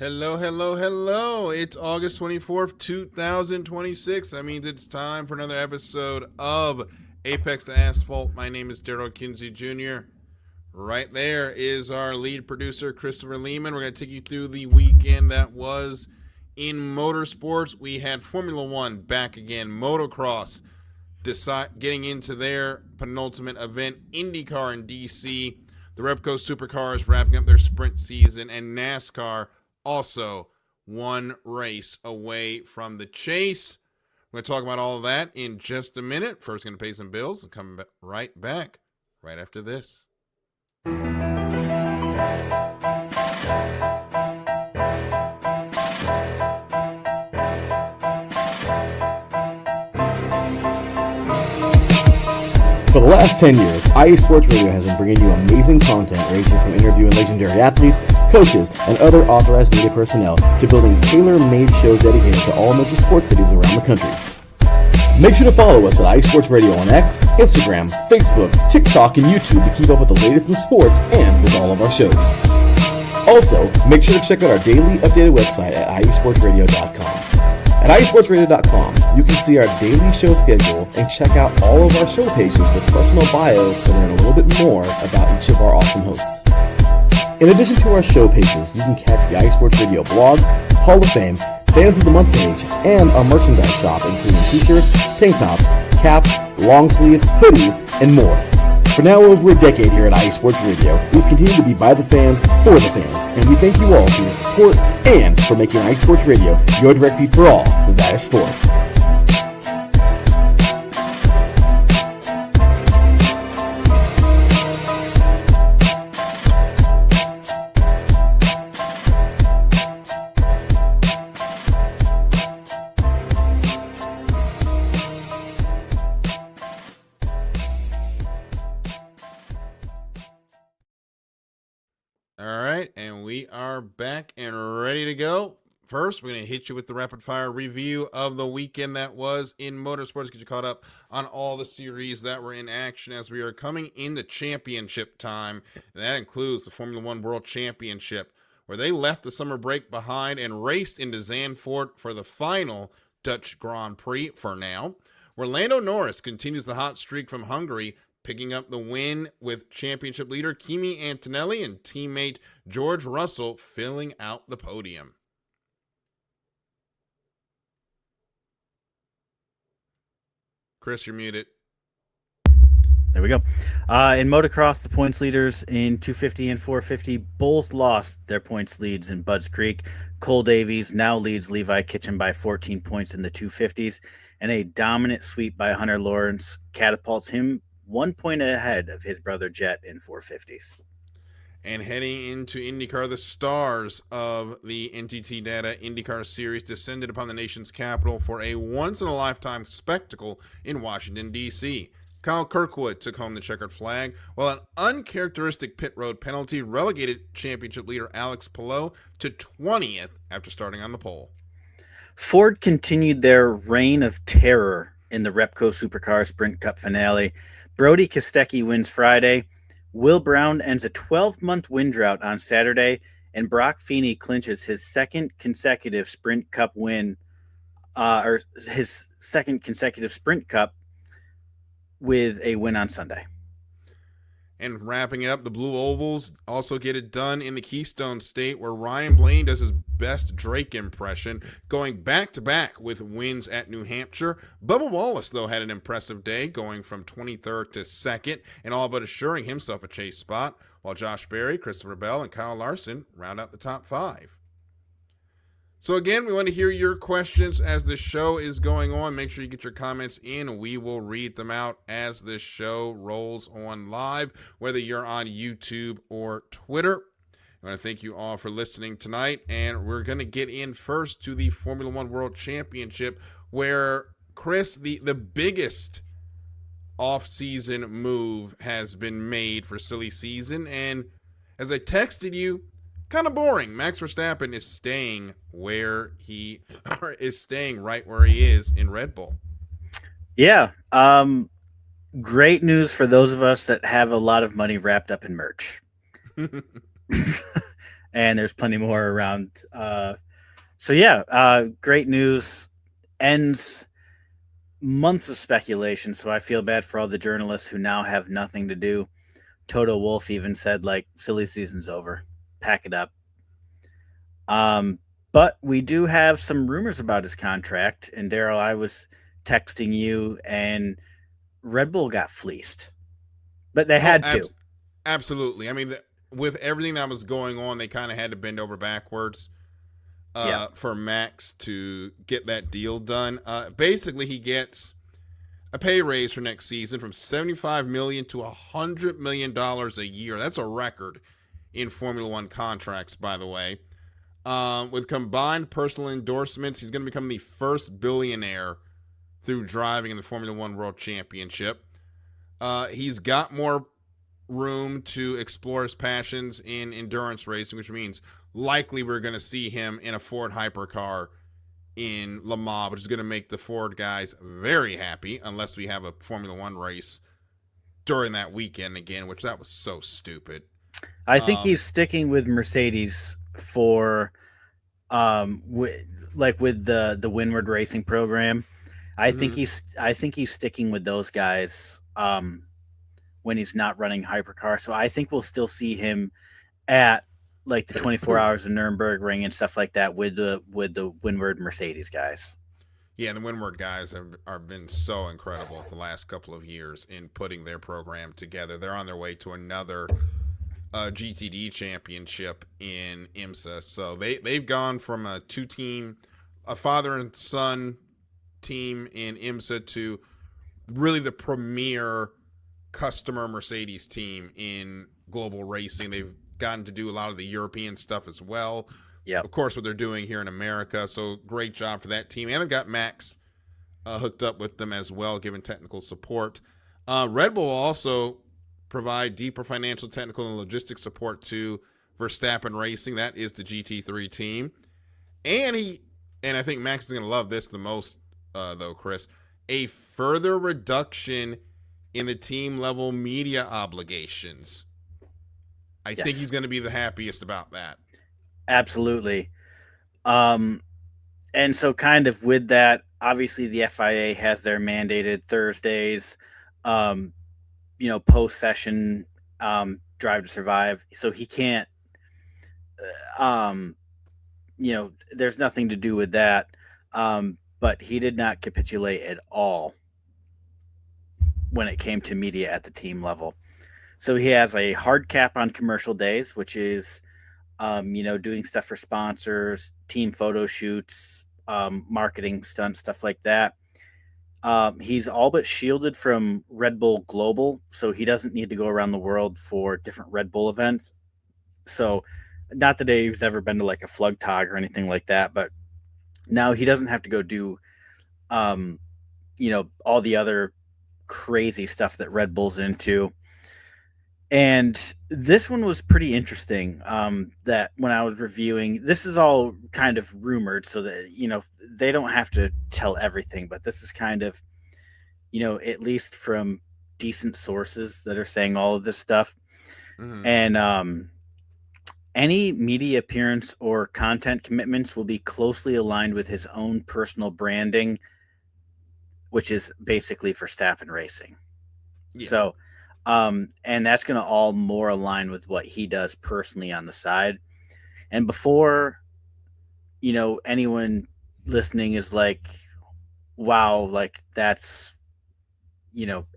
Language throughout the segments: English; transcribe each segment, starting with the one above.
Hello, hello, hello. It's August 24th, 2026. That means it's time for another episode of Apex to Asphalt. My name is Darryl Kinsey Jr. Right there is our lead producer, Christopher Lehman. We're going to take you through the weekend that was in motorsports. We had Formula One back again, motocross getting into their penultimate event, IndyCar in DC. The Repco Supercars wrapping up their sprint season, and NASCAR also one race away from the chase. We're going to talk about all of that in just a minute. First, going to pay some bills and come right back right after this. For the last 10 years, IE Sports Radio has been bringing you amazing content ranging from interviewing legendary athletes, coaches, and other authorized media personnel to building tailor-made shows dedicated to all major sports cities around the country. Make sure to follow us at IE Sports Radio on X, Instagram, Facebook, TikTok, and YouTube to keep up with the latest in sports and with all of our shows. Also, make sure to check out our daily updated website at iesportsradio.com. At iesportsradio.com, you can see our daily show schedule and check out all of our show pages with personal bios to learn a little bit more about each of our awesome hosts. In addition to our show pages, you can catch the iSports Radio blog, Hall of Fame, Fans of the Month page, and our merchandise shop including t-shirts, tank tops, caps, long sleeves, hoodies, and more. For now over a decade here at IE Sports Radio, we've continued to be by the fans, for the fans, and we thank you all for your support and for making IE Sports Radio your direct feed for all that is sports. All right, and we are back and ready to go. First, we're going to hit you with the rapid fire review of the weekend that was in motorsports. Get you caught up on all the series that were in action as we are coming into championship time. And that includes the Formula One World Championship, where they left the summer break behind and raced into Zandvoort for the final Dutch Grand Prix for now. Where Lando Norris continues the hot streak from Hungary, picking up the win with championship leader Kimi Antonelli and teammate George Russell filling out the podium. Chris, you're muted. There we go. In motocross, the points leaders in 250 and 450 both lost their points leads in Budds Creek. Cole Davies now leads Levi Kitchen by 14 points in the 250s, and a dominant sweep by Hunter Lawrence catapults him 1 point ahead of his brother Jet in 450s. And heading into IndyCar, the stars of the NTT Data IndyCar Series descended upon the nation's capital for a once-in-a-lifetime spectacle in Washington, D.C. Kyle Kirkwood took home the checkered flag, while an uncharacteristic pit road penalty relegated championship leader Alex Palou to 20th after starting on the pole. Ford continued their reign of terror in the Repco Supercar Sprint Cup finale. Brody Kostecki wins Friday. Will Brown ends a 12-month win drought on Saturday, and Brock Feeney clinches his second consecutive Sprint Cup win, or his second consecutive Sprint Cup with a win on Sunday. And wrapping it up, the Blue Ovals also get it done in the Keystone State, where Ryan Blaney does his best Drake impression, going back-to-back with wins at New Hampshire. Bubba Wallace, though, had an impressive day, going from 23rd to 2nd, and all but assuring himself a chase spot, while Josh Berry, Christopher Bell, and Kyle Larson round out the top 5. So again, we want to hear your questions as the show is going on. Make sure you get your comments in. We will read them out as this show rolls on live, whether you're on YouTube or Twitter. I want to thank you all for listening tonight, and we're going to get in first to the Formula One World Championship, where, Chris, the biggest off-season move has been made for silly season, and as I texted you, kind of boring. Max Verstappen is staying right where he is in Red Bull. Yeah. Great news for those of us that have a lot of money wrapped up in merch. and there's plenty more around. Great news. Ends months of speculation, so I feel bad for all the journalists who now have nothing to do. Toto Wolff even said, like, silly season's over. Pack it up. Um, but we do have some rumors about his contract. And Darryl, I was texting you, and Red Bull got fleeced, but they Oh, had to. absolutely. I mean, with everything that was going on, they kind of had to bend over backwards Yeah. for Max to get that deal done. Basically, he gets a pay raise for next season from $75 million to $100 million a year. That's a record in Formula One contracts, by the way. With combined personal endorsements, he's going to become the first billionaire through driving in the Formula One World Championship. He's got more room to explore his passions in endurance racing, which means likely we're going to see him in a Ford hypercar in Le Mans, which is going to make the Ford guys very happy, unless we have a Formula One race during that weekend again, which that was so stupid. I think Um, he's sticking with Mercedes for with the Windward Racing program. mhm. I think he's sticking with those guys when he's not running hypercar. So I think we'll still see him at like the 24 hours of Nuremberg ring and stuff like that with the Windward Mercedes guys. Yeah, the Windward guys have been so incredible the last couple of years in putting their program together. They're on their way to another GTD championship in IMSA. So they've gone from a a father and son team in IMSA to really the premier customer Mercedes team in global racing. They've gotten to do a lot of the European stuff as well. Yep. Of course, what they're doing here in America. So great job for that team. And they've got Max hooked up with them as well, giving technical support. Red Bull also provide deeper financial, technical, and logistics support to Verstappen Racing. That is the GT3 team. And I think Max is going to love this the most, though, Chris. A further reduction in the team level media obligations. I think he's Yes. going to be the happiest about that. Absolutely. Um, and so kind of with that, obviously the FIA has their mandated Thursdays, um, post session drive to survive. So he can't, um, there's nothing to do with that. But he did not capitulate at all when it came to media at the team level. So he has a hard cap on commercial days, which is, doing stuff for sponsors, team photo shoots, marketing stunts, stuff like that. He's all but shielded from Red Bull Global, so he doesn't need to go around the world for different Red Bull events. So, not that he's ever been to like a Flugtag or anything like that, but now he doesn't have to go do, um, all the other crazy stuff that Red Bull's into. And this one was pretty interesting. That when I was reviewing, this is all kind of rumored, so that they don't have to tell everything, but this is kind of at least from decent sources that are saying all of this stuff. Mm-hmm. And any media appearance or content commitments will be closely aligned with his own personal branding, which is basically for Verstappen Racing. Yeah. So, and that's going to all more align with what he does personally on the side. And before, anyone listening is like, wow, like that's,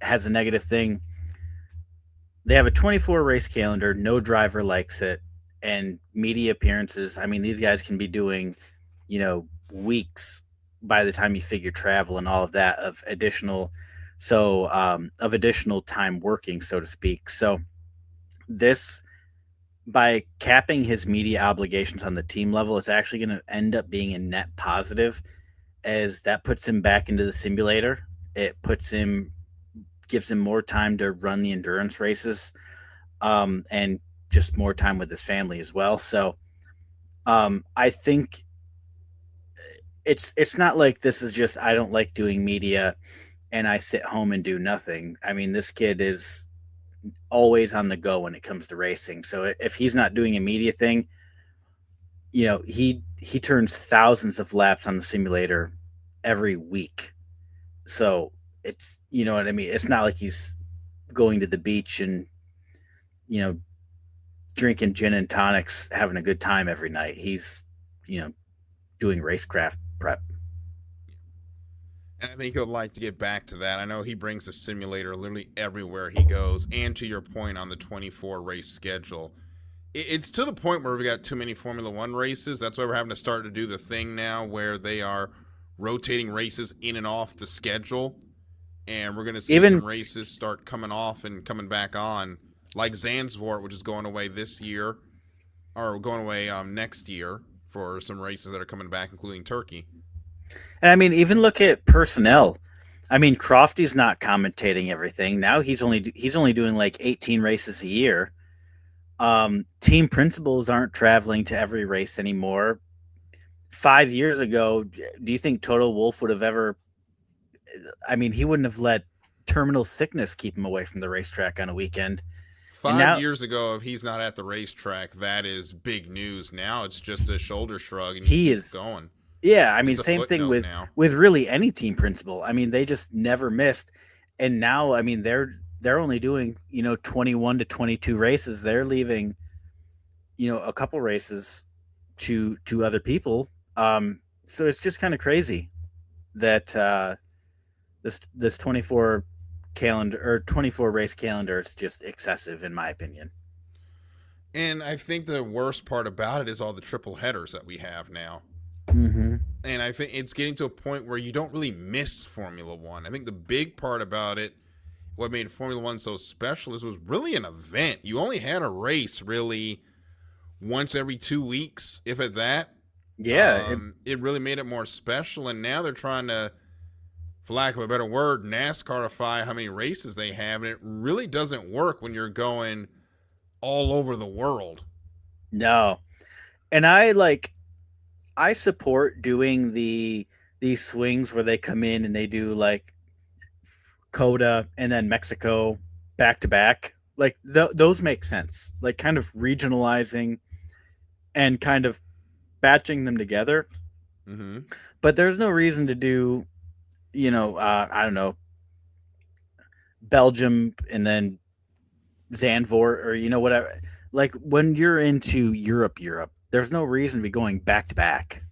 has a negative thing. They have a 24 race calendar. No driver likes it. And media appearances. I mean, these guys can be doing, weeks by the time you figure travel and all of that of additional time working, so to speak. So this, by capping his media obligations on the team level, is actually going to end up being a net positive, as that puts him back into the simulator. It gives him more time to run the endurance races, and just more time with his family as well. So I think it's not like this is just, I don't like doing media and I sit home and do nothing. I mean, this kid is always on the go when it comes to racing. So if he's not doing a media thing, he turns thousands of laps on the simulator every week. So it's, you know what I mean? It's not like he's going to the beach and, you know, drinking gin and tonics, having a good time every night. He's, you know, doing racecraft prep. And I think he'll like to get back to that. I know he brings the simulator literally everywhere he goes. And to your point on the 24 race schedule, it's to the point where we got too many Formula One races. That's why we're having to start to do the thing now where they are rotating races in and off the schedule. And we're going to see Even some races start coming off and coming back on, like Zandvoort, which is going away this year, or going away next year for some races that are coming back, including Turkey. And I mean, even look at personnel. I mean, Crofty's not commentating everything now. He's only doing like 18 races a year. Team principals aren't traveling to every race anymore. 5 years ago, do you think Toto Wolff would have ever? I mean, he wouldn't have let terminal sickness keep him away from the racetrack on a weekend. And 5 years ago, if he's not at the racetrack, that is big news. Now it's just a shoulder shrug and he he keeps is. going. Yeah, I mean, It's a same thing footnote with now. really any team principal. I mean, they just never missed, and now I mean they're only doing 21 to 22 races. They're leaving a couple races to other people. So it's just kind of crazy that this 24 race calendar is just excessive in my opinion. And I think the worst part about it is all the triple headers that we have now. Mm-hmm. And I think it's getting to a point where you don't really miss Formula One. I think the big part about it, what made Formula One so special, is it was really an event. You only had a race really once every 2 weeks, if at that. Yeah, It really made it more special. And now they're trying to, for lack of a better word, NASCARify how many races they have. And it really doesn't work when you're going all over the world. no, and I support doing these swings where they come in and they do like Coda and then Mexico back to back. Like those make sense. Like kind of regionalizing and kind of batching them together. Mm-hmm. But there's no reason to do, I don't know, Belgium and then Zandvoort or whatever. Like when you're into Europe, there's no reason to be going back to back.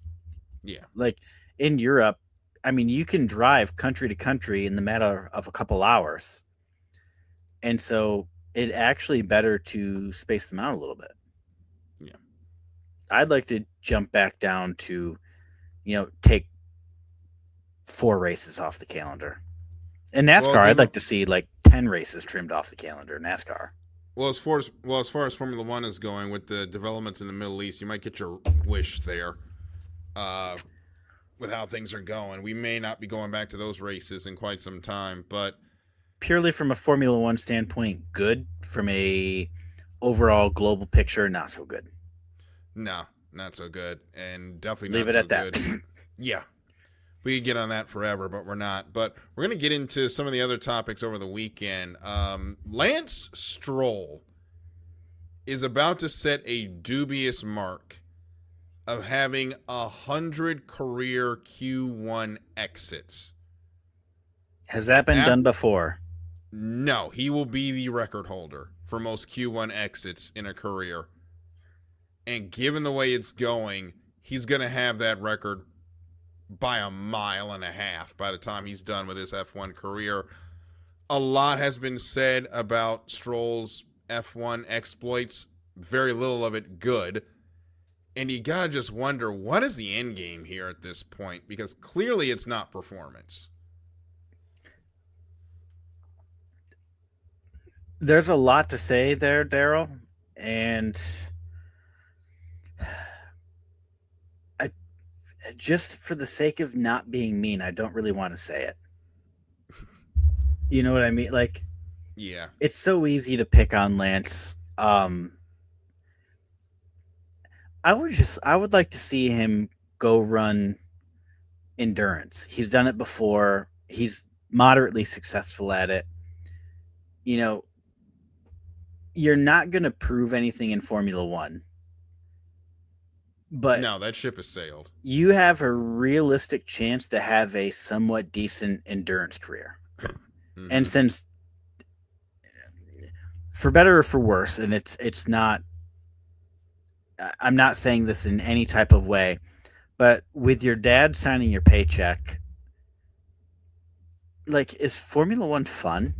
Yeah. Like in Europe, I mean, you can drive country to country in the matter of a couple hours. And so it actually better to space them out a little bit. Yeah. I'd like to jump back down to, take 4 races off the calendar. In NASCAR, I'd like to see like 10 races trimmed off the calendar. NASCAR. Well, as far as Formula One is going, with the developments in the Middle East, you might get your wish there. With how things are going, we may not be going back to those races in quite some time. But purely from a Formula One standpoint, good. From a overall global picture, not so good. No, not so good, and definitely leave not it so at that. good. Yeah, we could get on that forever, but we're not. But we're going to get into some of the other topics over the weekend. Lance Stroll is about to set a dubious mark of having 100 career Q1 exits. Has that been done before? No, he will be the record holder for most Q1 exits in a career. And given the way it's going, he's going to have that record by a mile and a half by the time he's done with his F1 career. A lot has been said about Stroll's F1 exploits, very little of it good. And you got to just wonder, what is the end game here at this point? Because clearly it's not performance. There's a lot to say there, Darryl. And just for the sake of not being mean, I don't really want to say it. You know what I mean? Like, yeah, it's so easy to pick on Lance. I would like to see him go run endurance. He's done it before. He's moderately successful at it. You're not going to prove anything in Formula One. But No, that ship has sailed. you have a realistic chance to have a somewhat decent endurance career. And since, for better or for worse, and it's not, I'm not saying this in any type of way, but with your dad signing your paycheck, like, is Formula One fun?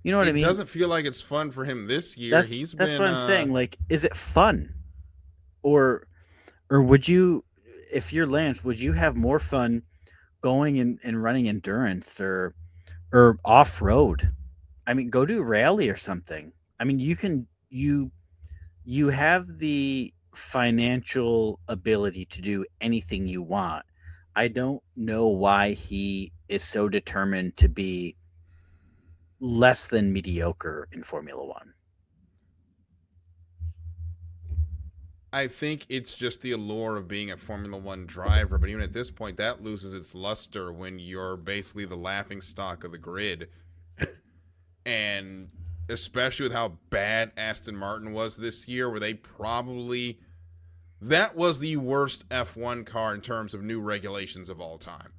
You know what I It mean? doesn't feel like it's fun for him this year. That's what I'm saying. Like, is it fun, or would you, if you're Lance, would you have more fun going and running endurance or off road? I mean, go do rally or something. I mean, you have the financial ability to do anything you want. I don't know why he is so determined to be less than mediocre in Formula One. I think it's just the allure of being a Formula One driver, but even at this point, that loses its luster when you're basically the laughing stock of the grid. And especially with how bad Aston Martin was this year, where that was the worst F1 car in terms of new regulations of all time.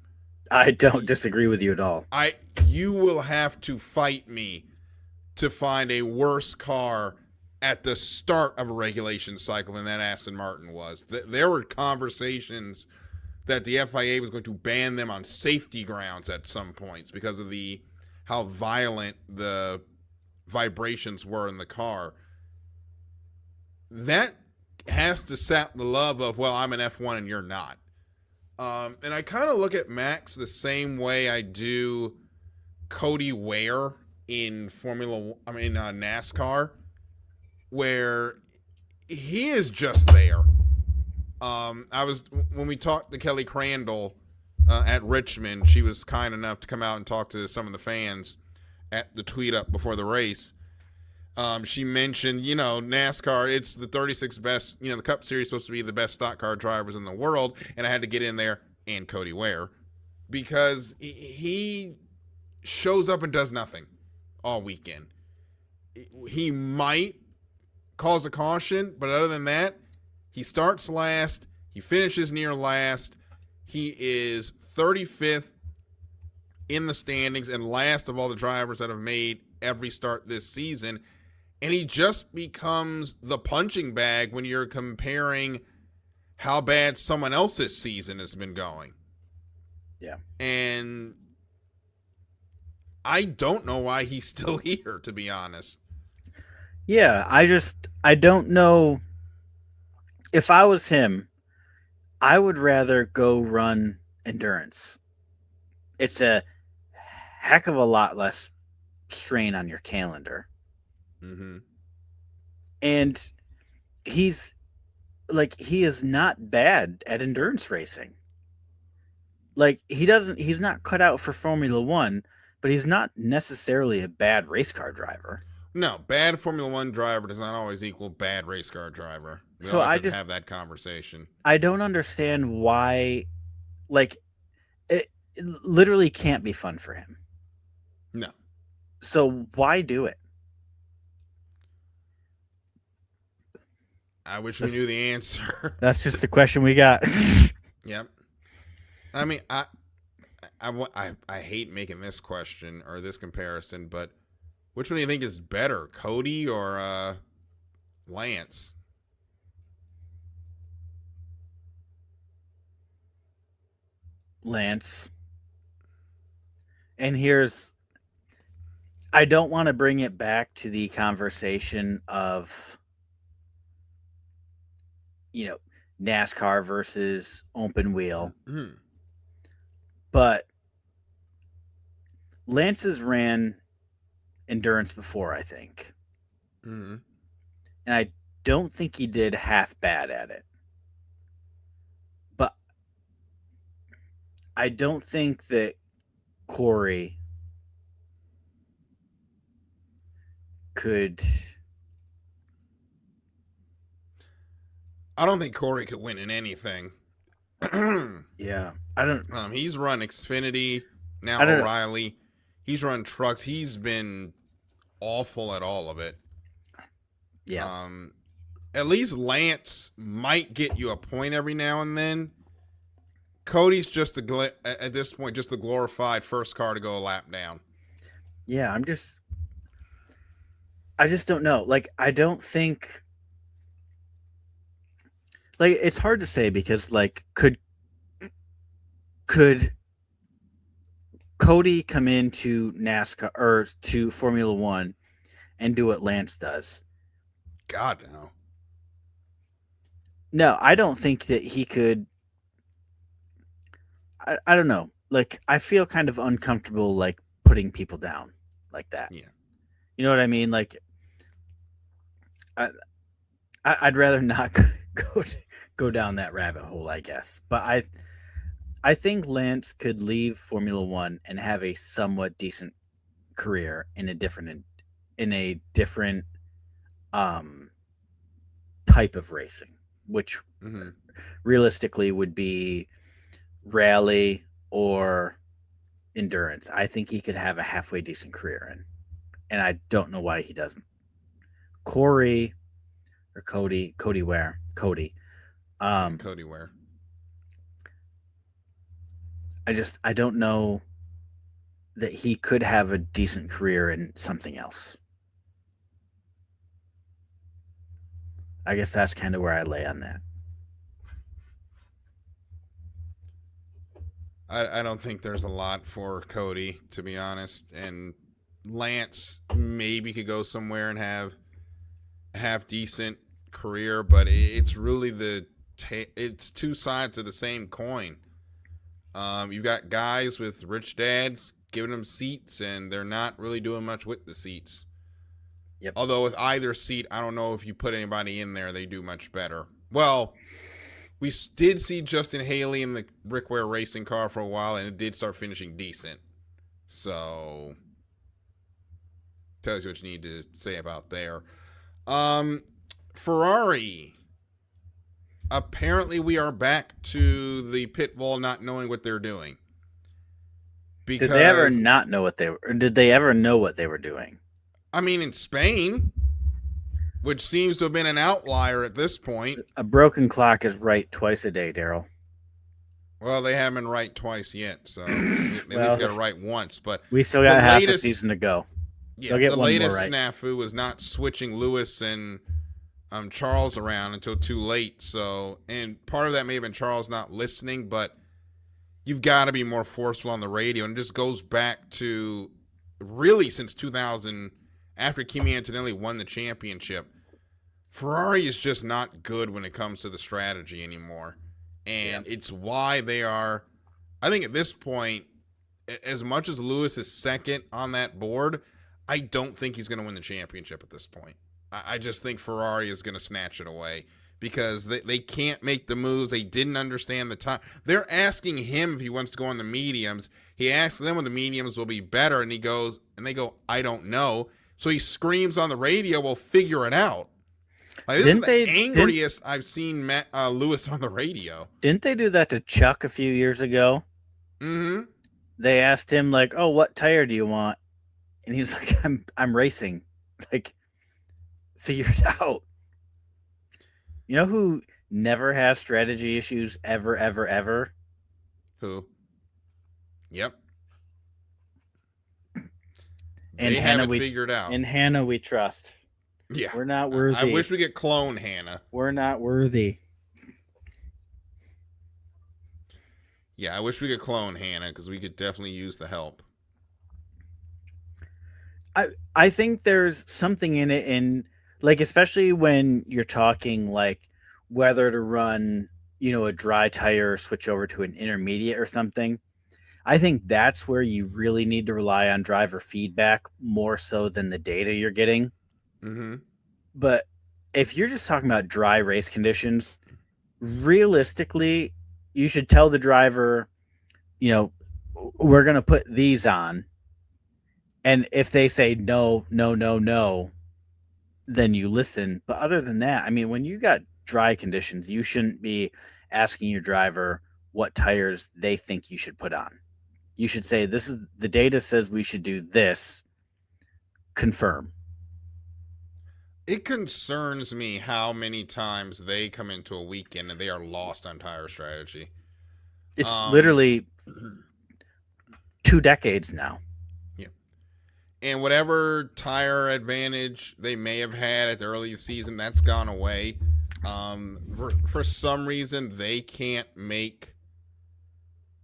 I don't disagree with you at all. You will have to fight me to find a worse car at the start of a regulation cycle than that Aston Martin was. There were conversations that the FIA was going to ban them on safety grounds at some points because of how violent the vibrations were in the car. That has to sap the love of, well, I'm an F1 and you're not. And I kind of look at Max the same way I do Cody Ware in NASCAR, where he is just there. When we talked to Kelly Crandall at Richmond, she was kind enough to come out and talk to some of the fans at the tweet up before the race. She mentioned, NASCAR, it's the 36 best, the Cup Series is supposed to be the best stock car drivers in the world, and I had to get in there, and Cody Ware, because he shows up and does nothing all weekend. He might cause a caution, but other than that, he starts last, he finishes near last, he is 35th in the standings and last of all the drivers that have made every start this season, and he just becomes the punching bag when you're comparing how bad someone else's season has been going. Yeah. And I don't know why he's still here, to be honest. Yeah, I don't know. If I was him, I would rather go run endurance. It's a heck of a lot less strain on your calendar. Mm-hmm. And he is not bad at endurance racing. Like, he's not cut out for Formula One, but he's not necessarily a bad race car driver. No, bad Formula One driver does not always equal bad race car driver. We So always have to have that conversation. I don't understand why, like, it literally can't be fun for him. No. So why do it? I wish we knew the answer. That's just the question we got. Yep. I mean, I hate making this question or this comparison, but which one do you think is better, Cody or Lance? Lance. And I don't want to bring it back to the conversation of, NASCAR versus open wheel. Mm-hmm. But Lance has ran endurance before, I think. Mm-hmm. And I don't think he did half bad at it. But I don't think that Corey could. I don't think Corey could win in anything. Yeah, I don't. He's run Xfinity, now O'Reilly. He's run trucks. He's been awful at all of it. Yeah. at least Lance might get you a point every now and then. Cody's just at this point just the glorified first car to go a lap down. Yeah, I just don't know. Like, I don't think, like, it's hard to say because, like, could Cody come into NASCAR or to Formula One and do what Lance does? God, no. No, I don't think that he could. I don't know. Like, I feel kind of uncomfortable, like, putting people down like that. Yeah. You know what I mean? Like, I'd rather not go down that rabbit hole, I guess. But I think Lance could leave Formula One and have a somewhat decent career in a different type of racing, which realistically would be rally or endurance. I think he could have a halfway decent career in, and I don't know why he doesn't. Cody Ware. Cody Ware. I don't know that he could have a decent career in something else. I guess that's kind of where I lay on that. I don't think there's a lot for Cody, to be honest. And Lance maybe could go somewhere and have decent career, but it's really it's two sides of the same coin. You've got guys with rich dads giving them seats, and they're not really doing much with the seats. Yep. Although with either seat, I don't know if you put anybody in there, they do much better. Well, we did see Justin Haley in the Rick Ware racing car for a while, and it did start finishing decent. So, tells you what you need to say about there. Ferrari. Apparently, we are back to the pit wall not knowing what they're doing. Because, did they ever not know what they were? Or did they ever know what they were doing? I mean, in Spain, which seems to have been an outlier at this point. A broken clock is right twice a day, Darryl. Well, they haven't been right twice yet, so they least got it right once. But we still got half a season to go. Yeah, the latest snafu was not switching Lewis and Charles around until too late. So, and part of that may have been Charles not listening, but you've got to be more forceful on the radio. And it just goes back to really since 2000, after Kimi Antonelli won the championship. Ferrari is just not good when it comes to the strategy anymore. And it's why they are, I think at this point, as much as Lewis is second on that board, I don't think he's going to win the championship at this point. I just think Ferrari is going to snatch it away because they can't make the moves. They didn't understand the time. They're asking him if he wants to go on the mediums. He asks them when the mediums will be better, and they go, I don't know. So he screams on the radio, "Well, figure it out." Like, this is the angriest I've seen Lewis on the radio. Didn't they do that to Chuck a few years ago? Mm-hmm. They asked him, like, "Oh, what tire do you want?" And he was like, I'm racing. Like, figure it out. You know who never has strategy issues ever, ever, ever? Who? Yep. And they have it figured out. And Hannah we trust. Yeah. We're not worthy. I wish we could clone Hannah. We're not worthy. Yeah, I wish we could clone Hannah because we could definitely use the help. I think there's something in it, in like, especially when you're talking like whether to run, a dry tire or switch over to an intermediate or something. I think that's where you really need to rely on driver feedback more so than the data you're getting. Mm-hmm. But if you're just talking about dry race conditions, realistically, you should tell the driver, we're going to put these on. And if they say no, then you listen. But other than that, I mean, when you got dry conditions, you shouldn't be asking your driver what tires they think you should put on. You should say, this is the data says we should do this. Confirm. It concerns me how many times they come into a weekend and they are lost on tire strategy. It's Um, literally 2 decades now. yeah. And whatever tire advantage they may have had at the early season, that's gone away. For some reason, they can't make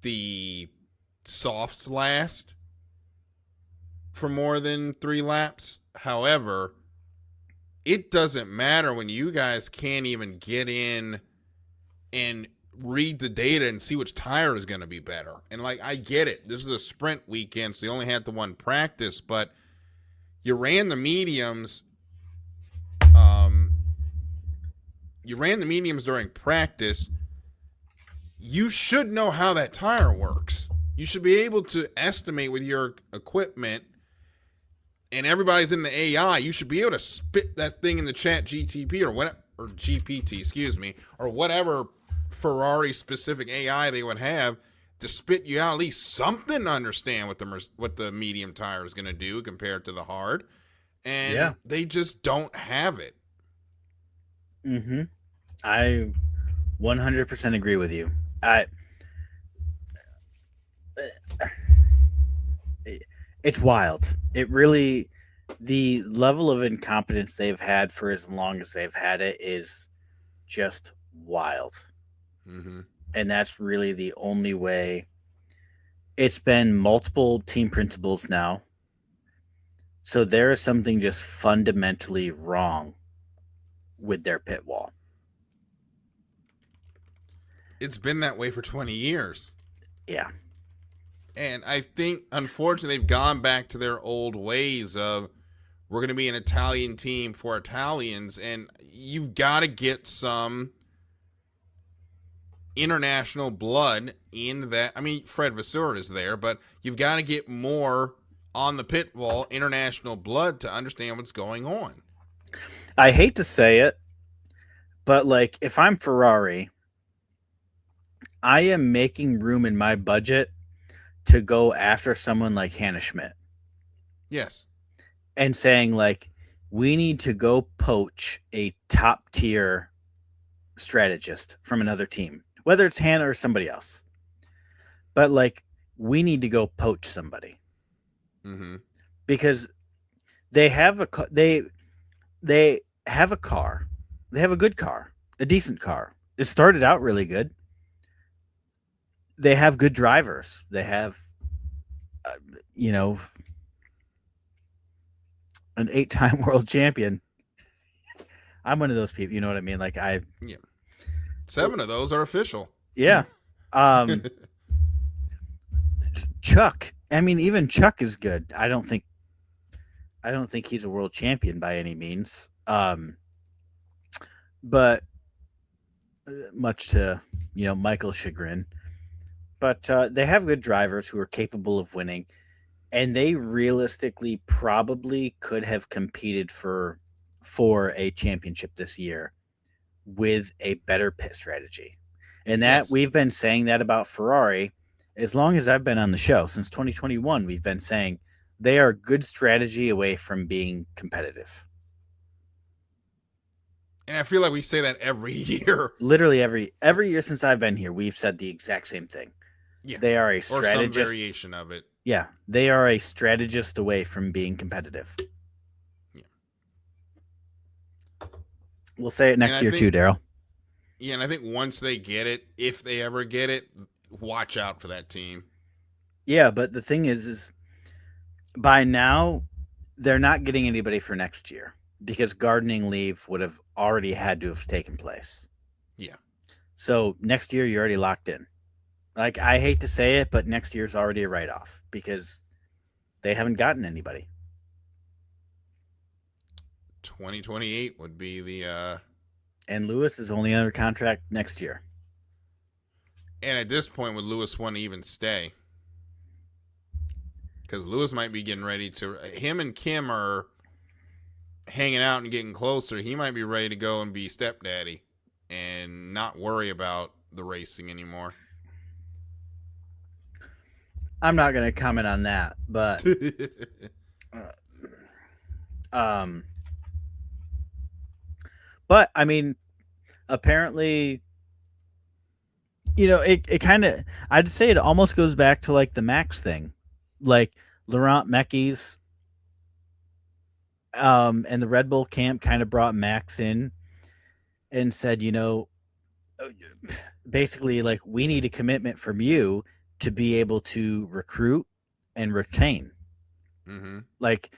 the softs last for more than 3 laps. However, it doesn't matter when you guys can't even get in and read the data and see which tire is going to be better. And like, I get it. This is a sprint weekend, so you only had the one practice, but you ran the mediums. You ran the mediums during practice. You should know how that tire works. You should be able to estimate with your equipment, and everybody's in the AI. You should be able to spit that thing in the chat GTP or GPT, excuse me, or whatever Ferrari specific AI they would have to spit you out at least something to understand what the medium tire is going to do compared to the hard. And they just don't have it. Mm-hmm. I 100% agree with you. It's wild. It really, the level of incompetence they've had for as long as they've had it is just wild. Mm-hmm. And that's really the only way. It's been multiple team principals now. So there is something just fundamentally wrong with their pit wall. It's been that way for 20 years. Yeah. And I think, unfortunately, they've gone back to their old ways of, we're going to be an Italian team for Italians, and you've got to get some international blood in that. I mean, Fred Vasseur is there, but you've got to get more on the pit wall, international blood, to understand what's going on. I hate to say it, but like, if I'm Ferrari, I am making room in my budget to go after someone like Hannah Schmidt. Yes. And saying, like, we need to go poach a top tier strategist from another team, whether it's Hannah or somebody else. But like, we need to go poach somebody. Mm-hmm. Because they have a they have a car. They have a good car, a decent car. It started out really good. They have good drivers. They have, an 8-time world champion. I'm one of those people. You know what I mean? Like, 7 of those are official. Yeah. Chuck. I mean, even Chuck is good. I don't think he's a world champion by any means. But much to, Michael's chagrin. But they have good drivers who are capable of winning, and they realistically probably could have competed for a championship this year with a better pit strategy. And that we've been saying that about Ferrari as long as I've been on the show. Since 2021, we've been saying they are a good strategy away from being competitive. And I feel like we say that every year. Literally every year since I've been here, we've said the exact same thing. Yeah. They are a strategist. Or some variation of it. Yeah. They are a strategist away from being competitive. Yeah. We'll say it next year too, Darryl. Yeah, and I think once they get it, if they ever get it, watch out for that team. Yeah, but the thing is by now, they're not getting anybody for next year because gardening leave would have already had to have taken place. Yeah. So next year, you're already locked in. Like, I hate to say it, but next year's already a write-off because they haven't gotten anybody. 2028 would be the... And Lewis is only under contract next year. And at this point, would Lewis want to even stay? Because Lewis might be getting ready to... Him and Kim are hanging out and getting closer. He might be ready to go and be stepdaddy and not worry about the racing anymore. I'm not going to comment on that, but But I mean, apparently, it kind of, I'd say it almost goes back to like the Max thing, like Laurent Mekies, and the Red Bull camp kind of brought Max in and said, basically like we need a commitment from you to be able to recruit and retain. Mm-hmm. Like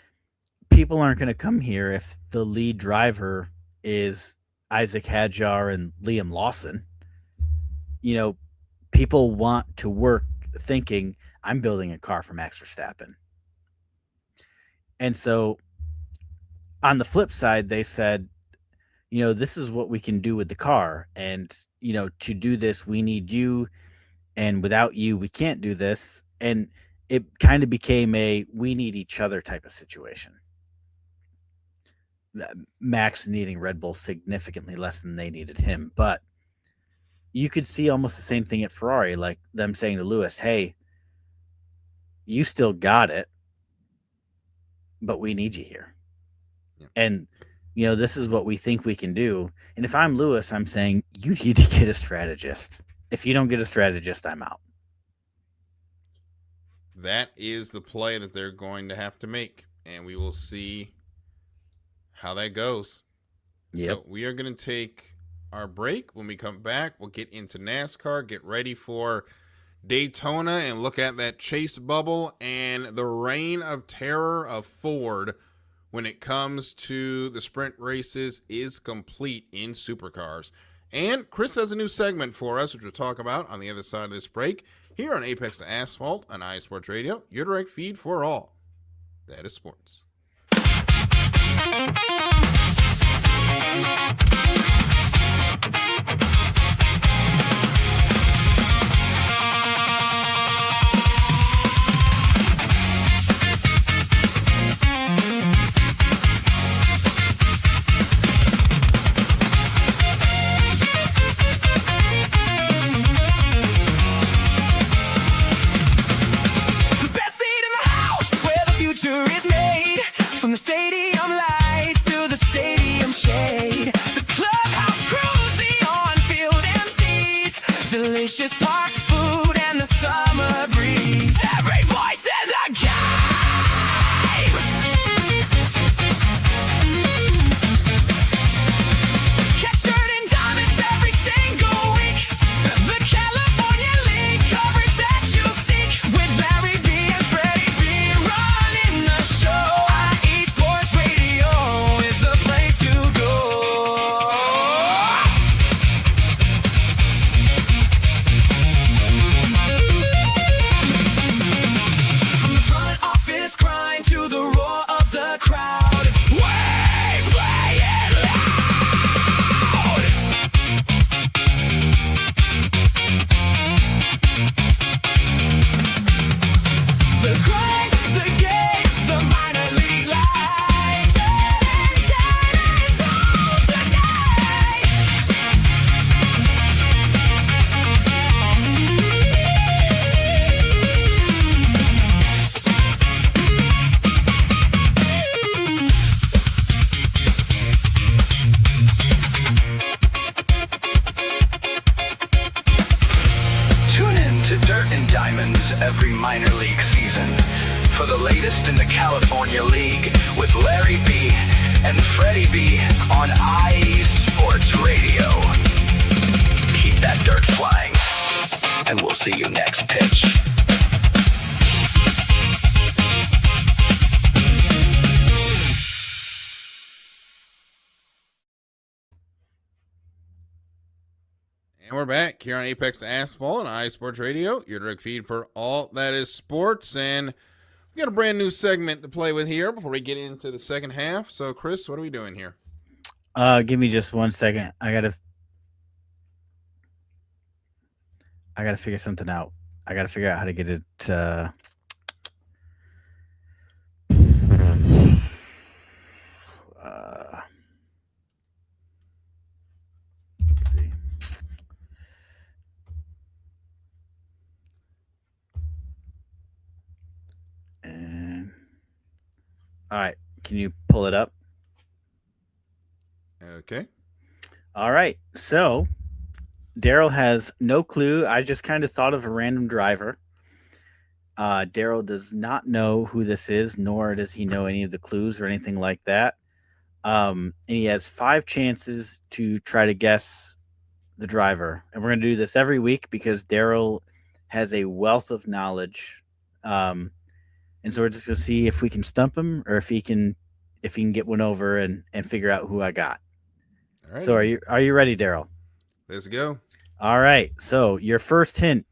people aren't going to come here if the lead driver is Isaac Hadjar and Liam Lawson. You know, people want to work thinking I'm building a car for Max Verstappen. And so on the flip side, they said, this is what we can do with the car. And, to do this, we need you. And without you, we can't do this. And it kind of became a we need each other type of situation. Max needing Red Bull significantly less than they needed him. But you could see almost the same thing at Ferrari, like them saying to Lewis, hey, you still got it, but we need you here. Yeah. And, this is what we think we can do. And if I'm Lewis, I'm saying, you need to get a strategist. If you don't get a strategist, I'm out. That is the play that they're going to have to make. And we will see how that goes. Yep. So we are going to take our break. When we come back, we'll get into NASCAR, get ready for Daytona, and look at that chase bubble and the reign of terror of Ford when it comes to the sprint races is complete in supercars. And Chris has a new segment for us, which we'll talk about on the other side of this break, here on Apex to Asphalt on iSports Radio, your direct feed for all that is sports. From the stadium lights to the stadium shade, the clubhouse crews, the on-field MCs, delicious park food and the summer breeze. Every voice in the game. Catch dirt and diamonds every single week. The California League coverage that you'll seek with Larry B and Freddie B running the show. Every minor league season for the latest in the California League with Larry B and Freddie B on iSports Radio. Keep that dirt flying, and we'll see you next pitch. And we're back here on Apex to Asphalt on iSports Radio, your direct feed for all that is sports. And we got a brand new segment to play with here before we get into the second half. So, Chris, what are we doing here? Give me just 1 second. I gotta figure something out. I gotta figure out how to get it. Let's see. And all right, can you pull it up? Okay. All right. So Darryl has no clue. I just kind of thought of a random driver. Darryl does not know who this is, nor does he know any of the clues or anything like that. And he has 5 chances to try to guess the driver. And we're going to do this every week because Darryl has a wealth of knowledge. And so we're just going to see if we can stump him or if he can get one over and figure out who I got. All right. So are you ready, Darryl? Let's go. All right. So your first hint.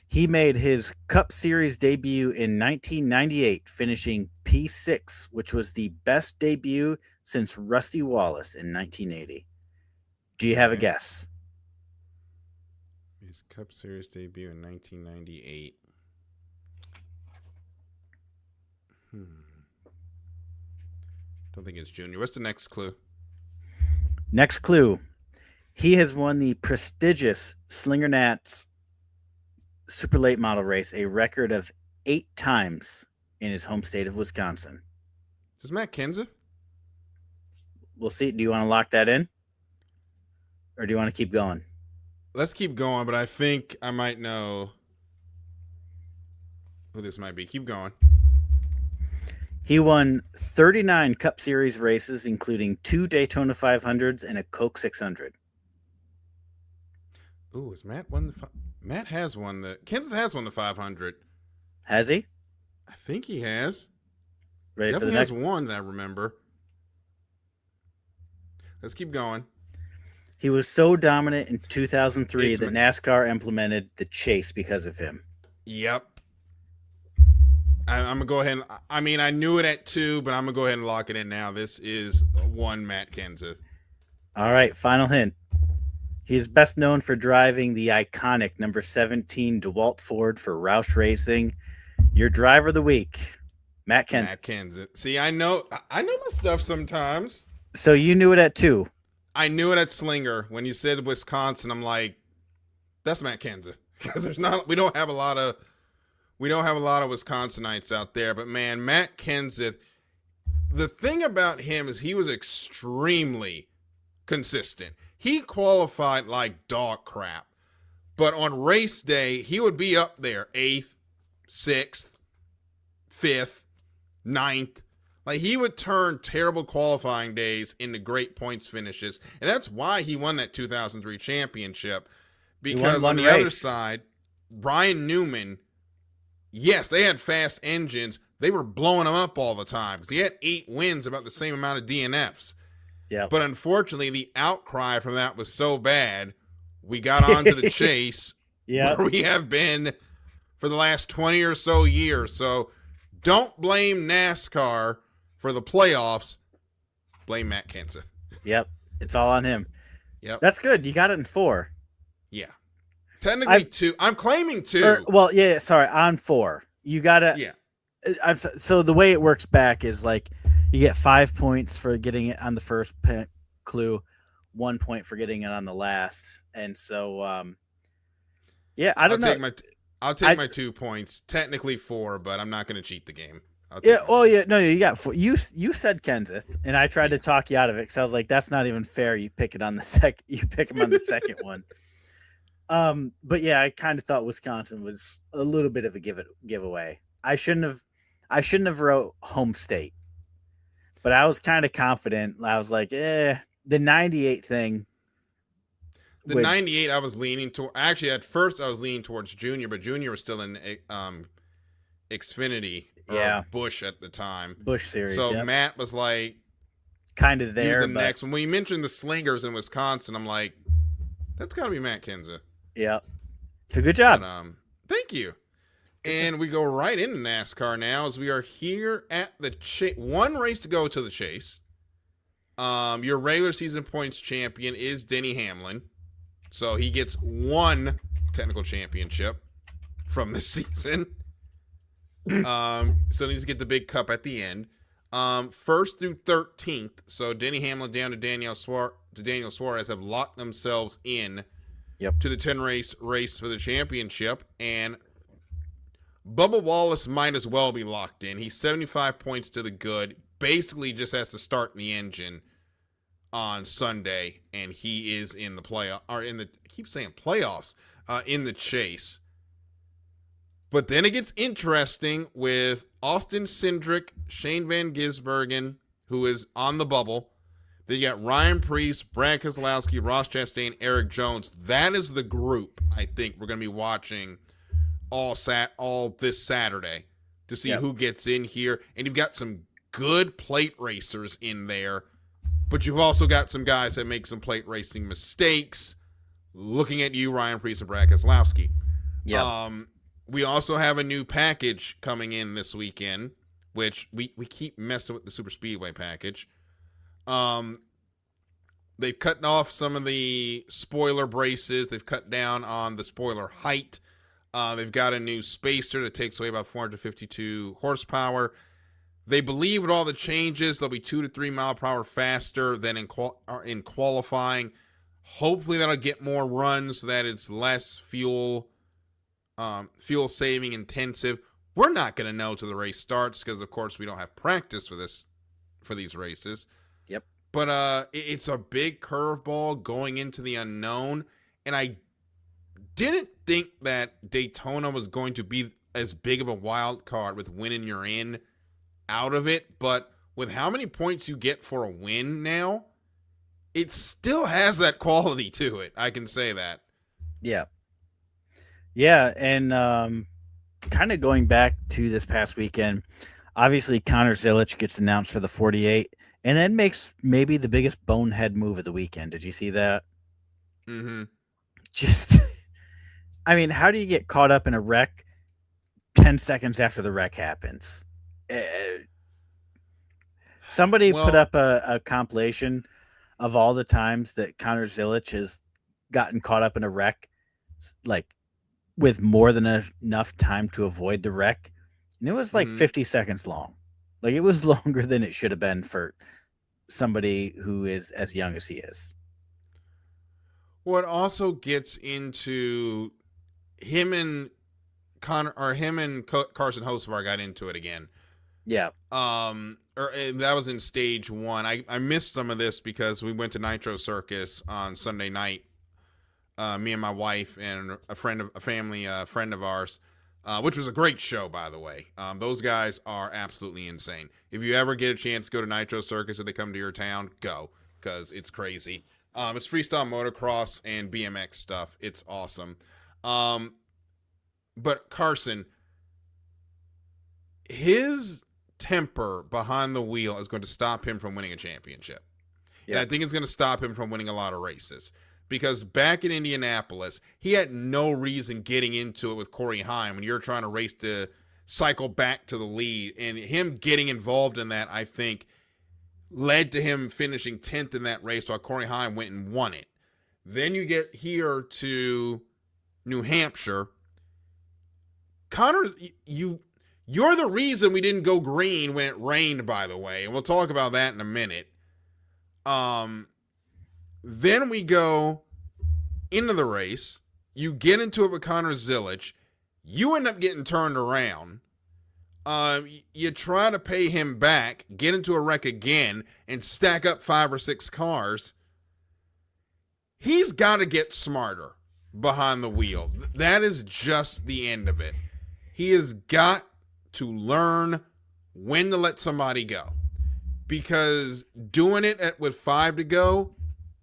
He made his Cup Series debut in 1998, finishing P6, which was the best debut since Rusty Wallace in 1980. Do you have a guess? His Cup Series debut in 1998. Don't think it's Junior. What's the next clue? Next clue. He has won the prestigious Slinger Nats Super Late Model Race a record of 8 times in his home state of Wisconsin. Is this Matt Kenseth? We'll see. Do you want to lock that in? Or do you want to keep going? Let's keep going, but I think I might know who this might be. Keep going. He won 39 Cup Series races, including 2 Daytona 500s and a Coke 600. Ooh, is Matt won the... Matt has won the... Kenseth has won the 500. Has he? I think he has. Ready for the Definitely next has one that I remember. Let's keep going. He was so dominant in 2003 It's that NASCAR implemented the chase because of him. Yep. I'm going to go ahead and... I mean, I knew it at 2, but I'm going to go ahead and lock it in now. This is one Matt Kenseth. All right, final hint. He is best known for driving the iconic number 17 DeWalt Ford for Roush Racing. Your driver of the week, Matt Kenseth. Matt Kenseth. See, I know my stuff sometimes. So you knew it at 2. I knew it at Slinger. When you said Wisconsin, I'm like, that's Matt Kenseth. Because we don't have a lot of Wisconsinites out there. But man, Matt Kenseth, the thing about him is he was extremely consistent. He qualified like dog crap. But on race day, he would be up there 8th, 6th, 5th, 9th. Like, he would turn terrible qualifying days into great points finishes. And that's why he won that 2003 championship. Because on the other side, Ryan Newman, yes, they had fast engines. They were blowing him up all the time because he had 8 wins, about the same amount of DNFs. Yeah. But unfortunately, the outcry from that was so bad, we got onto the chase where we have been for the last 20 or so years. So don't blame NASCAR for the playoffs. Blame Matt Kenseth. Yep. It's all on him. Yep. That's good. You got it in 4. Yeah. Technically 2. I'm claiming 2. On 4. You got to. Yeah. So the way it works back is like you get 5 points for getting it on the first clue, 1 point for getting it on the last. And so, I don't know. I'll take my 2 points. Technically 4, but I'm not going to cheat the game. You got 4. You said Kenseth, and I tried to talk you out of it because I was like, that's not even fair. You pick it on the you pick him on the second one. But yeah, I kind of thought Wisconsin was a little bit of a giveaway. I shouldn't have wrote home state, but I was kind of confident. I was like, the 98 thing. The 98, I was leaning toward. Actually, at first, I was leaning towards Junior, but Junior was still in Xfinity or Busch at the time. Busch Series. So Matt was like, kind of there. He was the next one. When you mentioned the Slingers in Wisconsin, I'm like, that's got to be Matt Kenseth. Yeah. So good job. But, thank you. And we go right into NASCAR now as we are here at the one race to go to the chase. Your regular season points champion is Denny Hamlin. So he gets 1 technical championship from the season. So he needs to get the big cup at the end. 1st through 13th. So Denny Hamlin down to Daniel Suarez have locked themselves in to the 10-race race for the championship. And Bubba Wallace might as well be locked in. He's 75 points to the good. Basically just has to start in the engine on Sunday, and he is in the playoff, or in the, I keep saying playoffs, in the chase. But then it gets interesting with Austin Cindric, Shane Van Gisbergen, who is on the bubble. Then you got Ryan Preece, Brad Keselowski, Ross Chastain, Eric Jones. That is the group I think we're going to be watching all this Saturday to see who gets in here. And you've got some good plate racers in there, but you've also got some guys that make some plate racing mistakes. Looking at you, Ryan Preece and Brad Keselowski. Yeah. We also have a new package coming in this weekend, which we keep messing with the Super Speedway package. They've cut off some of the spoiler braces. They've cut down on the spoiler height. They've got a new spacer that takes away about 452 horsepower. They believe with all the changes, they'll be 2 to 3 mile per hour faster than in qualifying. Hopefully that'll get more runs so that it's less fuel saving intensive. We're not going to know till the race starts because, of course, we don't have practice for these races. Yep. But it's a big curveball going into the unknown, and I didn't think that Daytona was going to be as big of a wild card with winning you're in out of it, but with how many points you get for a win now, it still has that quality to it. I can say that. Yeah. Yeah, and kind of going back to this past weekend, obviously Connor Zilic gets announced for the 48, and then makes maybe the biggest bonehead move of the weekend. Did you see that? Mm-hmm. Just, I mean, how do you get caught up in a wreck 10 seconds after the wreck happens? Somebody put up a compilation of all the times that Connor Zilic has gotten caught up in a wreck, like with more than enough time to avoid the wreck. And it was like 50 seconds long. Like it was longer than it should have been for somebody who is as young as he is. What also gets into him and Carson Hocevar got into it again. Yeah. That was in stage 1. I missed some of this because we went to Nitro Circus on Sunday night. Me and my wife and a friend of ours, which was a great show, by the way. Those guys are absolutely insane. If you ever get a chance to go to Nitro Circus or they come to your town, go, because it's crazy. It's freestyle motocross and BMX stuff. It's awesome. But Carson, his temper behind the wheel is going to stop him from winning a championship. Yeah. And I think it's going to stop him from winning a lot of races. Because back in Indianapolis, he had no reason getting into it with Corey Heim when you're trying to race to cycle back to the lead. And him getting involved in that, I think, led to him finishing 10th in that race while Corey Heim went and won it. Then you get here to New Hampshire. Connor, you're the reason we didn't go green when it rained, by the way. And we'll talk about that in a minute. Then we go into the race. You get into it with Connor Zilic. You end up getting turned around. You try to pay him back, get into a wreck again, and stack up 5 or 6 cars. He's got to get smarter behind the wheel. That is just the end of it. He has got to learn when to let somebody go. Because doing it with 5 to go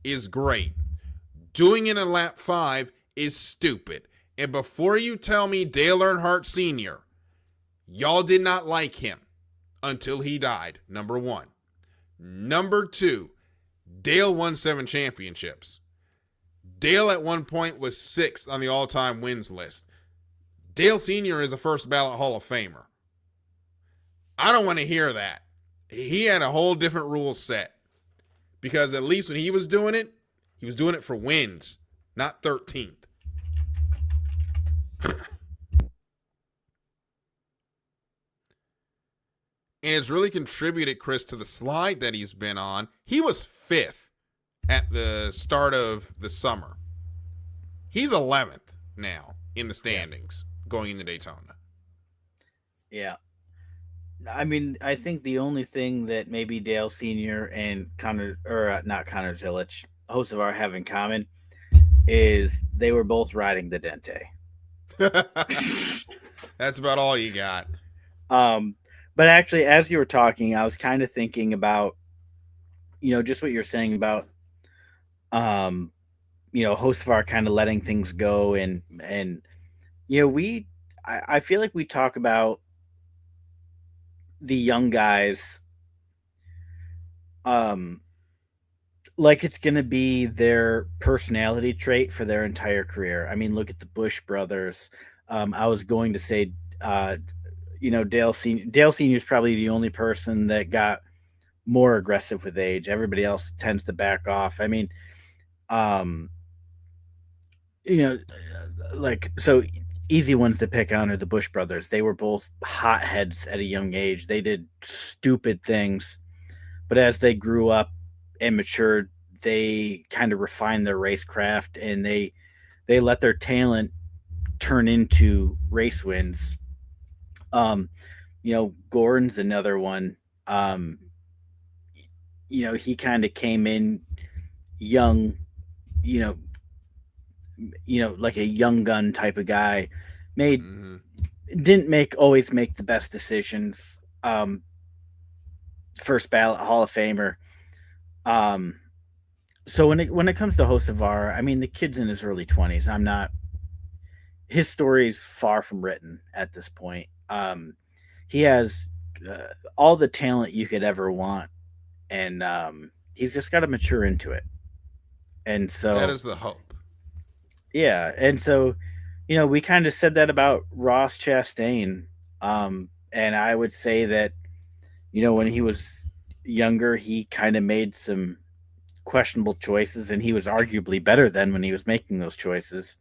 is great. Doing it in lap 5 is stupid. And before you tell me Dale Earnhardt Sr., y'all did not like him until he died, number 1. Number 2, Dale won 7 championships. Dale at one point was 6th on the all-time wins list. Dale Sr. is a first ballot Hall of Famer. I don't want to hear that. He had a whole different rule set. Because at least when he was doing it for wins, not 13th. And it's really contributed, Chris, to the slide that he's been on. He was 5th at the start of the summer. He's 11th now in the standings going into Daytona. Yeah. I mean, I think the only thing that maybe Dale Sr. and Connor, or not Connor Zillich, Hocevar have in common is they were both riding the Dente. That's about all you got. um, but actually, as you were talking, I was kind of thinking about, just what you're saying about, um, Hocevar kind of letting things go, and I feel like we talk about the young guys, um, like it's going to be their personality trait for their entire career. I mean, look at the Bush brothers. I was going to say, Dale Senior is probably the only person that got more aggressive with age. Everybody else tends to back off. I mean, um, you know, like so easy ones to pick on are the Bush brothers. They were both hotheads at a young age. They did stupid things, but as they grew up and matured, they kind of refined their racecraft and they let their talent turn into race wins. Um, Gordon's another one. Um, he kind of came in young, you know, like a young gun type of guy. Made Mm-hmm. Didn't make always make the best decisions. First ballot Hall of Famer. Um, so when it comes to Hocevar, I mean the kid's in his early 20s. I'm not. His story's far from written at this point. He has all the talent you could ever want, and he's just got to mature into it. And That so is the hope. yeah, and so we kind of said that about Ross Chastain, and I would say that when he was younger, he kind of made some questionable choices, and he was arguably better than when he was making those choices.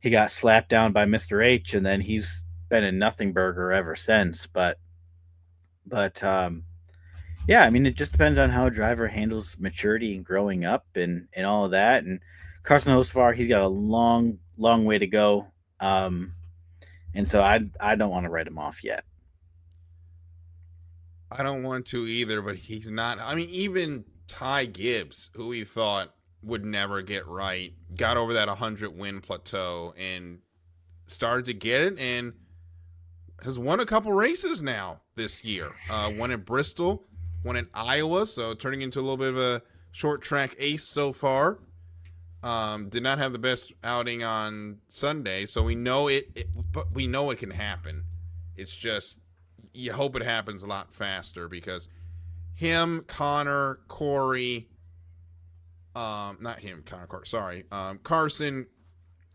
He got slapped down by Mr. H, and then he's been a nothing burger ever since. But yeah, I mean, it just depends on how a driver handles maturity and growing up and all of that. And Carson Hocevar, he's got a long, long way to go. Um, and so I don't want to write him off yet. I don't want to either, but he's not. I mean, even Ty Gibbs, who we thought would never get right, got over that 100 win plateau and started to get it and has won a couple races now this year. One at Bristol, one at Iowa, so turning into a little bit of a short track ace so far. Did not have the best outing on Sunday, so we know but we know it can happen. It's just you hope it happens a lot faster because him, Connor, Corey, not him, Connor, Corey, sorry, Carson,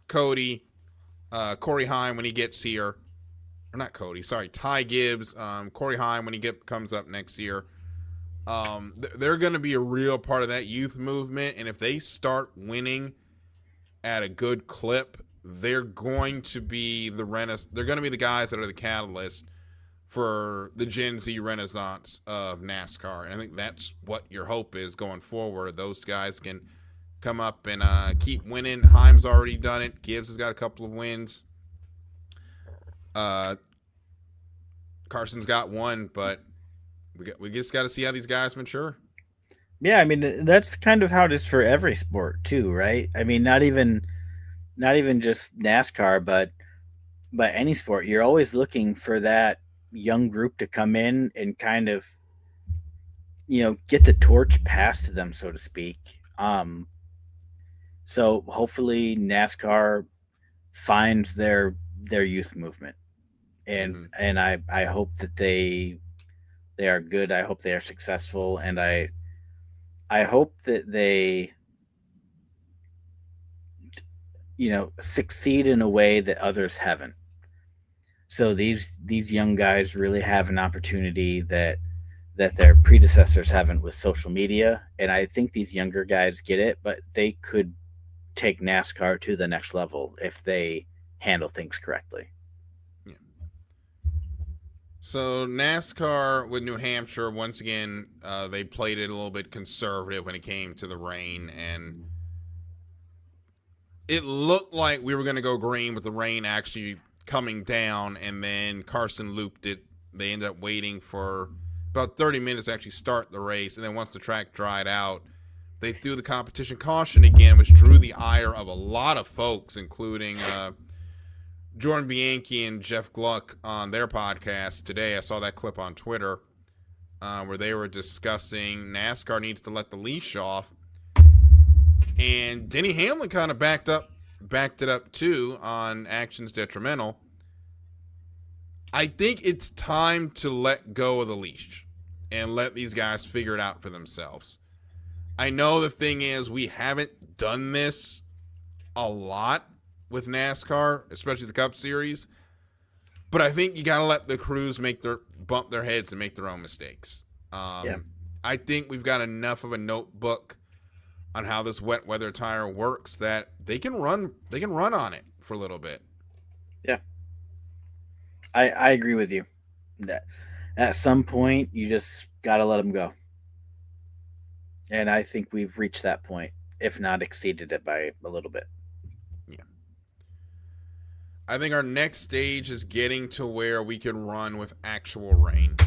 Cody, Corey Heim when he gets here, or not Cody, sorry, Ty Gibbs, Corey Heim when he comes up next year. They're going to be a real part of that youth movement, and if they start winning at a good clip, they're going to be they're going to be the guys that are the catalyst for the Gen Z renaissance of NASCAR. And I think that's what your hope is going forward. Those guys can come up and keep winning. Heim's already done it. Gibbs has got a couple of wins. Carson's got one, but we just got to see how these guys mature. Yeah, I mean that's kind of how it is for every sport too, right? I mean, not even just NASCAR, but any sport. You're always looking for that young group to come in and kind of get the torch passed to them, so to speak. So hopefully NASCAR finds their youth movement, and I hope that they are good. I hope they are successful, and I hope that they succeed in a way that others haven't. So these young guys really have an opportunity that their predecessors haven't with social media, and I think these younger guys get it, but they could take NASCAR to the next level if they handle things correctly. Yeah. So NASCAR with New Hampshire, once again, they played it a little bit conservative when it came to the rain, and it looked like we were going to go green with the rain actually coming down, and then Carson looped it they ended up waiting for about 30 minutes to actually start the race, and then once the track dried out, they threw the competition caution again, which drew the ire of a lot of folks, including Jordan Bianchi and Jeff Gluck on their podcast today. I saw that clip on Twitter where they were discussing NASCAR needs to let the leash off. And Denny Hamlin kind of backed it up too on actions detrimental. I think it's time to let go of the leash and let these guys figure it out for themselves. I know the thing is we haven't done this a lot with NASCAR, especially the Cup Series, but I think you got to let the crews bump their heads and make their own mistakes. I think we've got enough of a notebook on how this wet weather tire works that they can run on it for a little bit. Yeah. I agree with you. That at some point you just got to let them go. And I think we've reached that point, if not exceeded it by a little bit. Yeah. I think our next stage is getting to where we can run with actual rain.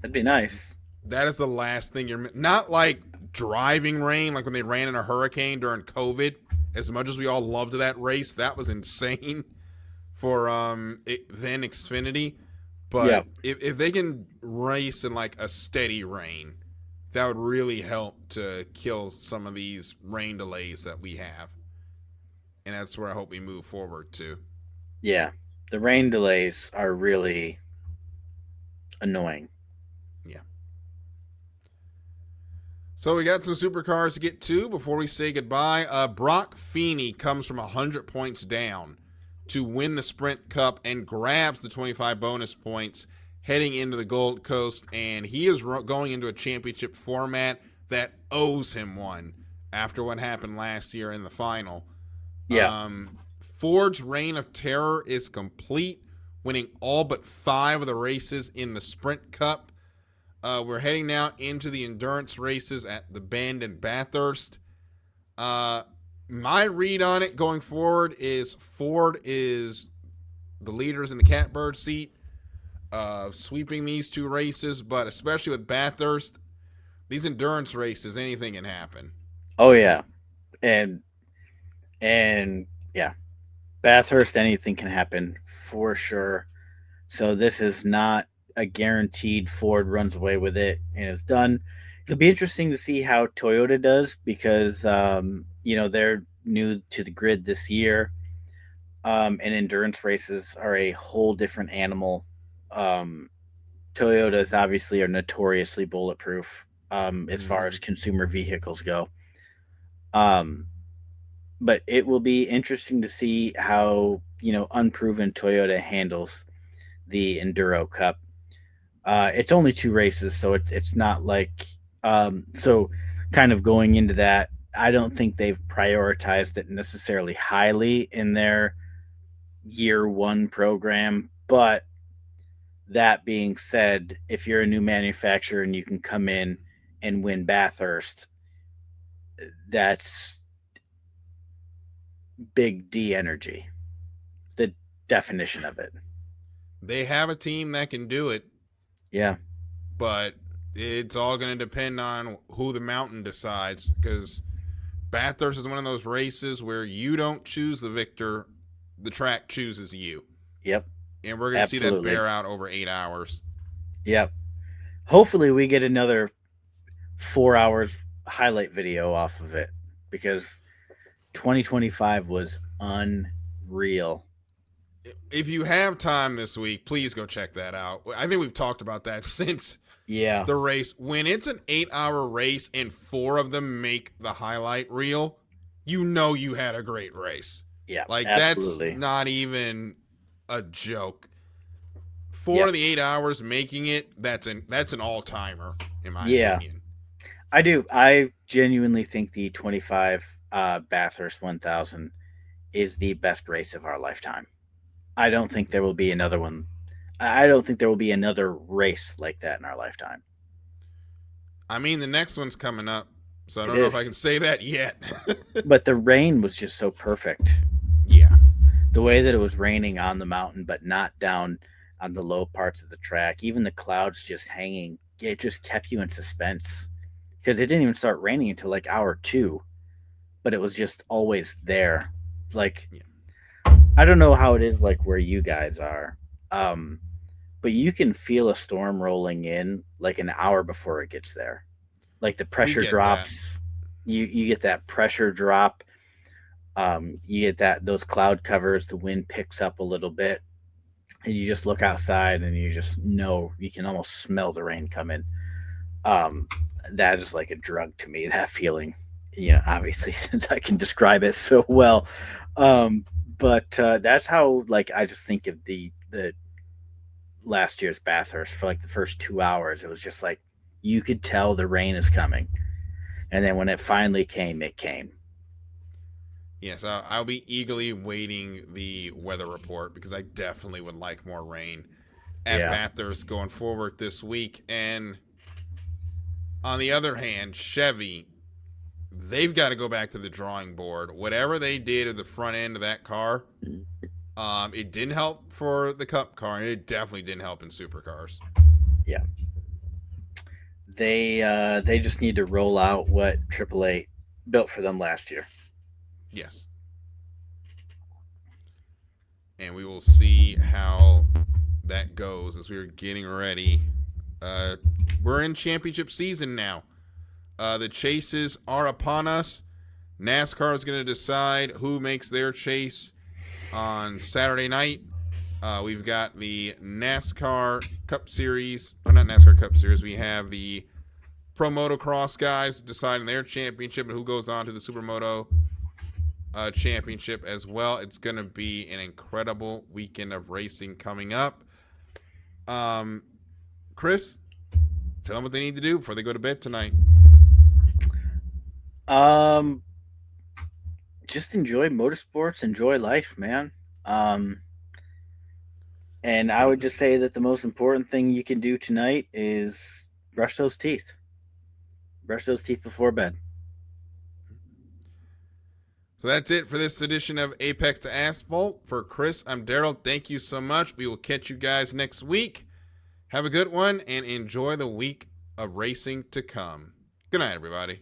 That'd be nice. That is the last thing not like driving rain, like when they ran in a hurricane during COVID. As much as we all loved that race, that was insane for then Xfinity. But if they can race in like a steady rain, that would really help to kill some of these rain delays that we have. And that's where I hope we move forward to. Yeah. The rain delays are really annoying. Yeah. So we got some supercars to get to before we say goodbye. Brock Feeney comes from 100 points down to win the Sprint Cup and grabs the 25 bonus points heading into the Gold Coast, and he is going into a championship format that owes him one after what happened last year in the final. Yeah. Ford's reign of terror is complete, winning all but 5 of the races in the Sprint Cup. We're heading now into the endurance races at the Bend and Bathurst. My read on it going forward is Ford is the leaders in the catbird seat, sweeping these 2 races, but especially with Bathurst, these endurance races, anything can happen. Oh yeah, and yeah, Bathurst, anything can happen for sure. So this is not a guaranteed Ford runs away with it and it's done. It'll be interesting to see how Toyota does because they're new to the grid this year, and endurance races are a whole different animal. Toyotas obviously are notoriously bulletproof as far as consumer vehicles go. But it will be interesting to see how unproven Toyota handles the Enduro Cup. It's only 2 races, so it's not like so kind of going into that, I don't think they've prioritized it necessarily highly in their year 1 program. But that being said, if you're a new manufacturer and you can come in and win Bathurst, that's big D energy, the definition of it. They have a team that can do it. Yeah. But it's all going to depend on who the mountain decides, because Bathurst is one of those races where you don't choose the victor, the track chooses you. Yep. And we're going to see that bear out over 8 hours. Yep. Hopefully we get another 4 hours highlight video off of it, because 2025 was unreal. If you have time this week, please go check that out. I think we've talked about that since the race. When it's an 8-hour race and 4 of them make the highlight reel, you had a great race. Yeah, like absolutely. That's not even a joke. 4 of the 8 hours making it, that's an all-timer in my opinion. I do. I genuinely think the 25 Bathurst 1000 is the best race of our lifetime. I don't think there will be another one. I don't think there will be another race like that in our lifetime. I mean, the next one's coming up, so I don't know if I can say that yet. But the rain was just so perfect. Yeah. The way that it was raining on the mountain, but not down on the low parts of the track. Even the clouds just hanging, it just kept you in suspense because it didn't even start raining until like hour 2, but it was just always there. Like, Yeah. I don't know how it is like where you guys are, but you can feel a storm rolling in like an hour before it gets there. Like the pressure get drops. You get that pressure drop. You get those cloud covers. The wind picks up a little bit, and you just look outside, and you just know you can almost smell the rain coming. That is like a drug to me. That feeling, obviously since I can describe it so well. But that's how like I just think of the last year's Bathurst for like the first 2 hours. It was just like you could tell the rain is coming, and then when it finally came, it came. Yes, I'll be eagerly waiting the weather report because I definitely would like more rain at Bathurst going forward this week. And on the other hand, Chevy, they've got to go back to the drawing board. Whatever they did at the front end of that car, it didn't help for the Cup car, and it definitely didn't help in supercars. Yeah. They just need to roll out what AAA built for them last year. Yes. And we will see how that goes as we're getting ready. We're in championship season now. The chases are upon us. NASCAR is going to decide who makes their chase on Saturday night. We've got the NASCAR Cup Series, or not NASCAR Cup Series. We have the Pro Motocross guys deciding their championship and who goes on to the Supermoto championship as well. It's going to be an incredible weekend of racing coming up. Chris, tell them what they need to do before they go to bed tonight. Just enjoy motorsports, enjoy life, man. And I would just say that the most important thing you can do tonight is brush those teeth. Brush those teeth before bed. So that's it for this edition of Apex to Asphalt. For Chris, I'm Darryl. Thank you so much. We will catch you guys next week. Have a good one and enjoy the week of racing to come. Good night, everybody.